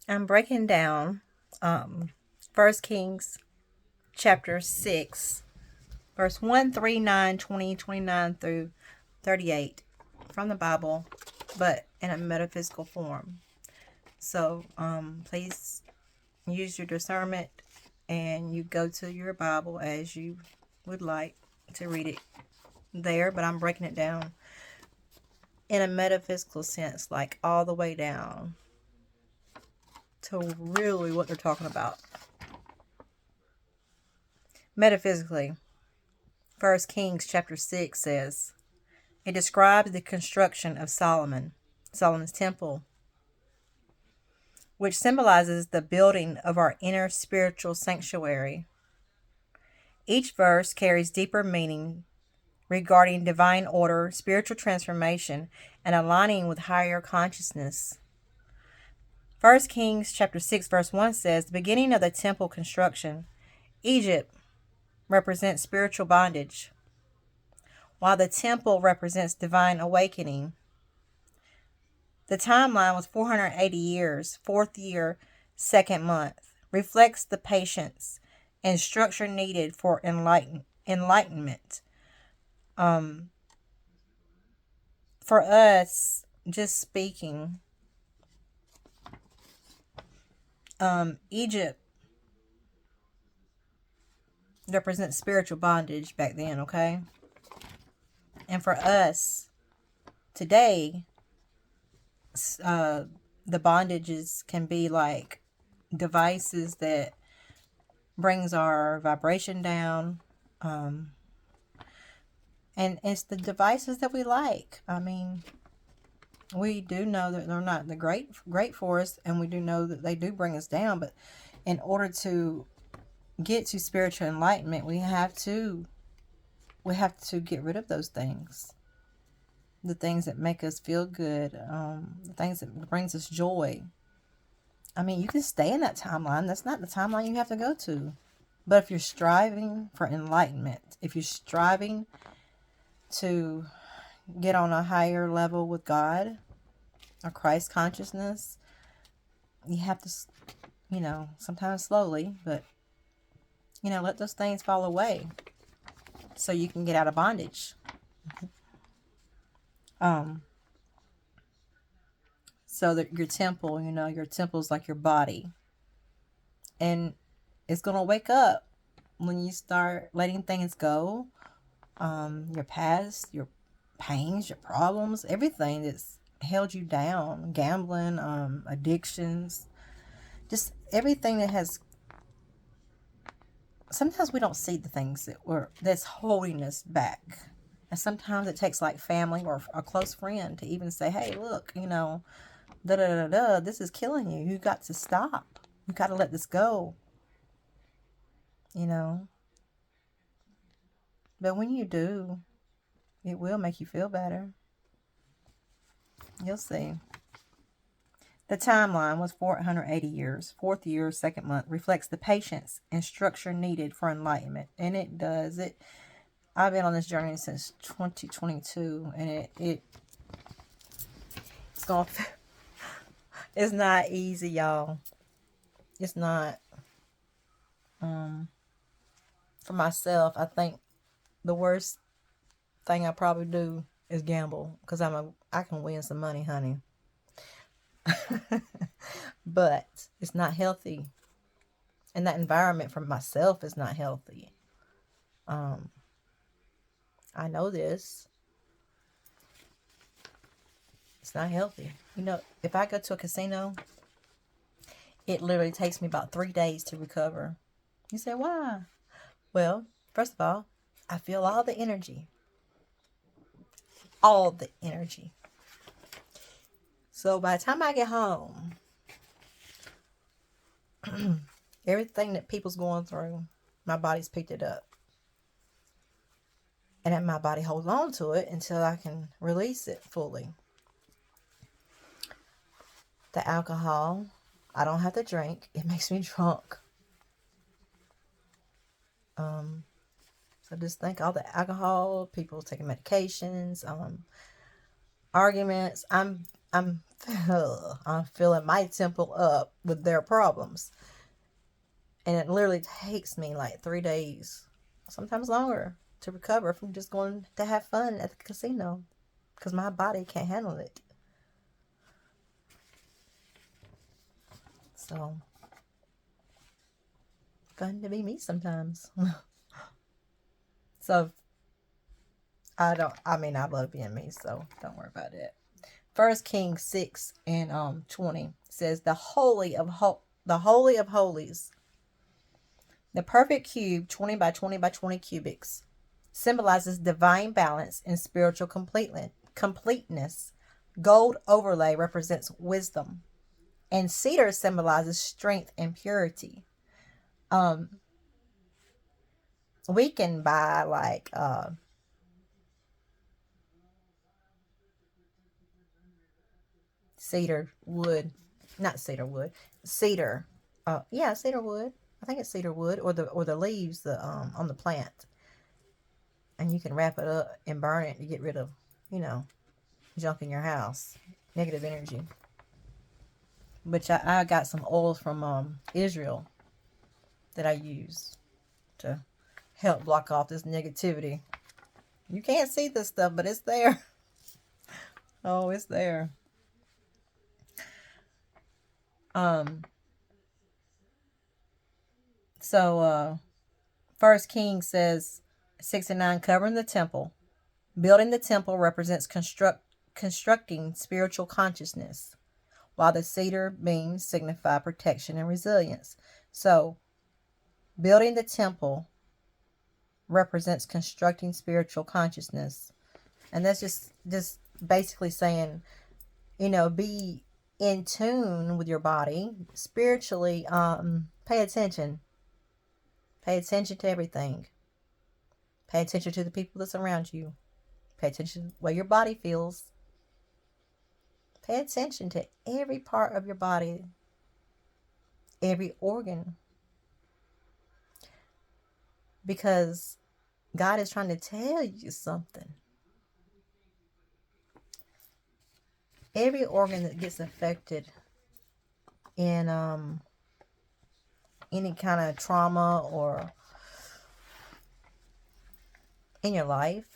I'm breaking down 1 Kings chapter 6, verse 1, 3, 9, 20, 29 through 38 from the Bible, but in a metaphysical form. So please use your discernment and you go to your Bible as you would like to read it there, but I'm breaking it down in a metaphysical sense, like all the way down to really what they're talking about. Metaphysically, 1 Kings chapter 6 says, it describes the construction of Solomon's temple, which symbolizes the building of our inner spiritual sanctuary. Each verse carries deeper meaning regarding divine order, spiritual transformation, and aligning with higher consciousness. 1 Kings chapter 6 verse 1 says, the beginning of the temple construction. Egypt represents spiritual bondage, while the temple represents divine awakening. The timeline was 480 years, fourth year, second month, reflects the patience and structure needed for enlightenment. For us, just speaking, Egypt represents spiritual bondage back then, okay? And for us today, the bondages can be like devices that brings our vibration down, and it's the devices that we like. I mean, we do know that they're not the great for us, and we do know that they do bring us down, but in order to get to spiritual enlightenment, we have to get rid of those things, the things that make us feel good, the things that brings us joy. I mean, you can stay in that timeline. That's not the timeline you have to go to. But if you're striving for enlightenment, if you're striving to get on a higher level with God or Christ consciousness, you have to, sometimes slowly, but, let those things fall away so you can get out of bondage. So that your temple, your temple's like your body. And it's going to wake up when you start letting things go. Your past, your pains, your problems, everything that's held you down, gambling, addictions, just everything that has. Sometimes we don't see the things that's holding us back, and sometimes it takes like family or a close friend to even say, "Hey, look, da da da da, this is killing you. You got to stop. You got to let this go." But when you do, it will make you feel better. You'll see. The timeline was 480 years. Fourth year, second month reflects the patience and structure needed for enlightenment. And it does. I've been on this journey since 2022, and it's going it's not easy, y'all. It's not. For myself, I think the worst thing I probably do is gamble, because I can win some money, honey. But it's not healthy, and that environment for myself is not healthy. I know this. It's not healthy. If I go to a casino, it literally takes me about 3 days to recover. You say, why? Well, first of all, I feel all the energy. All the energy. So by the time I get home, everything that people's going through, my body's picked it up. And then my body holds on to it until I can release it fully. The alcohol, I don't have to drink. It makes me drunk. So just think all the alcohol, people taking medications, arguments. I'm I'm filling my temple up with their problems. And it literally takes me like 3 days, sometimes longer, to recover from just going to have fun at the casino. Because my body can't handle it. So, fun to be me sometimes. So, I love being me, so don't worry about it. First Kings 6 and 20 says, the holy of holies, the perfect cube, 20 by 20 by 20 cubics, symbolizes divine balance and spiritual completeness. Gold overlay represents wisdom, and cedar symbolizes strength and purity. Um, we can buy like cedar wood, not cedar wood, cedar. Yeah, cedar wood. I think it's cedar wood, or the leaves on the plant, and you can wrap it up and burn it to get rid of, you know, junk in your house, negative energy. Which I got some oils from Israel that I use to help block off this negativity. You can't see this stuff, but it's there. Oh, it's there. Um. So, First King says 69, covering the temple. Building the temple represents constructing spiritual consciousness, while the cedar beams signify protection and resilience. So, building the temple represents constructing spiritual consciousness. And that's just basically saying, be in tune with your body spiritually. Pay attention. Pay attention to everything. Pay attention to the people that surround you. Pay attention to what your body feels. Pay attention to every part of your body, every organ, because God is trying to tell you something. Every organ that gets affected in any kind of trauma or in your life,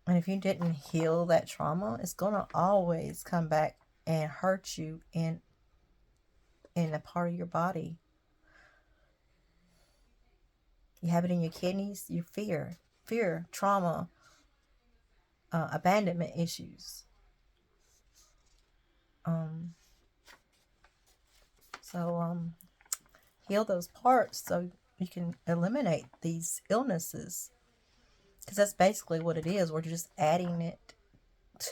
and if you didn't heal that trauma, it's going to always come back and hurt you in a part of your body. You have it in your kidneys, your fear, trauma, abandonment issues. So heal those parts so you can eliminate these illnesses. Because that's basically what it is. We're just adding it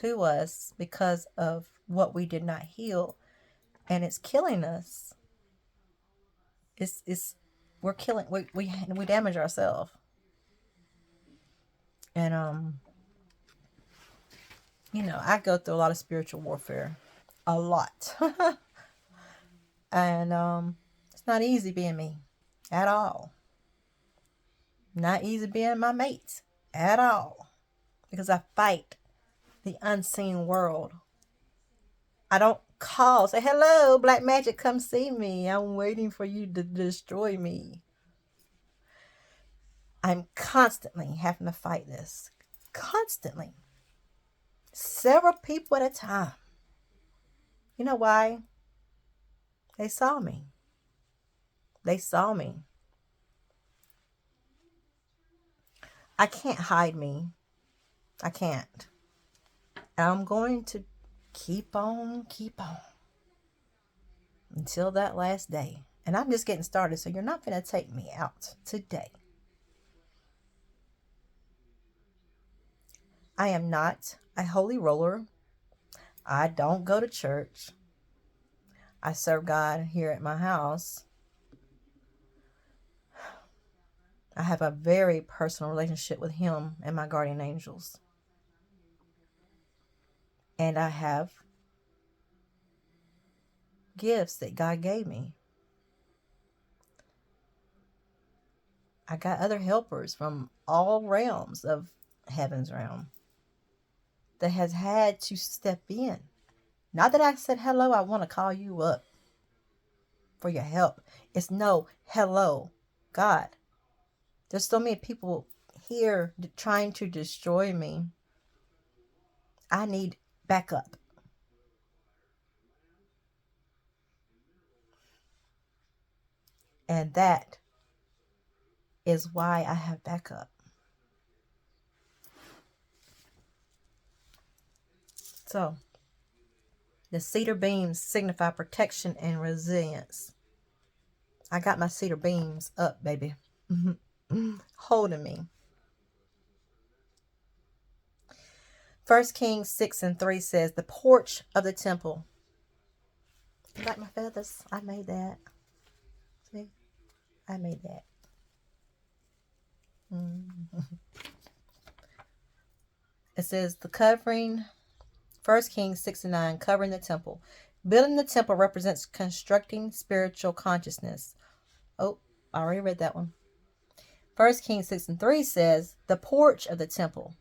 to us because of what we did not heal. And it's killing us. We're killing, we damage ourselves. And I go through a lot of spiritual warfare. A lot. And it's not easy being me at all. Not easy being my mates at all. Because I fight the unseen world. I don't say, hello, black magic, come see me. I'm waiting for you to destroy me. I'm constantly having to fight this. Constantly. Several people at a time. You know why? They saw me. They saw me. I can't hide me. I can't. I'm going to keep on until that last day. And I'm just getting started, so you're not going to take me out today. I am not a holy roller. I don't go to church. I serve God here at my house. I have a very personal relationship with Him and my guardian angels. And I have gifts that God gave me. I got other helpers from all realms of heaven's realm that has had to step in Not that I said hello, I want to call you up for your help. It's no, hello, God. There's so many people here trying to destroy me. I need backup. And that is why I have backup. So, the cedar beams signify protection and resilience. I got my cedar beams up, baby. Holding me. 1 Kings 6:3 says, the porch of the temple. You like my feathers? I made that. See? I made that. It says the covering, 1 Kings 6:9, covering the temple. Building the temple represents constructing spiritual consciousness. Oh, I already read that one. 1 Kings 6:3 says the porch of the temple.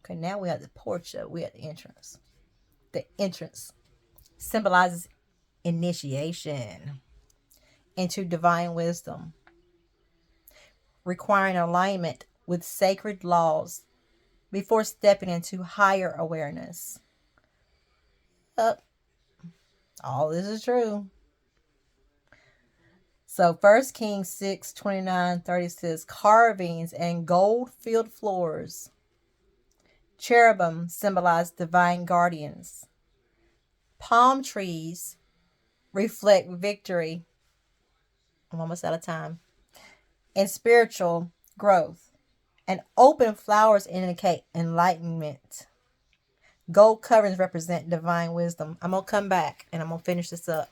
Okay, now we have the porch. We have the entrance. The entrance symbolizes initiation into divine wisdom, requiring alignment with sacred laws before stepping into higher awareness. All this is true. So 1 Kings 6:29-30 says carvings and gold-filled floors. Cherubim symbolize divine guardians. Palm trees reflect victory. I'm almost out of time. And spiritual growth. And open flowers indicate enlightenment. Gold coverings represent divine wisdom. I'm going to come back and I'm going to finish this up.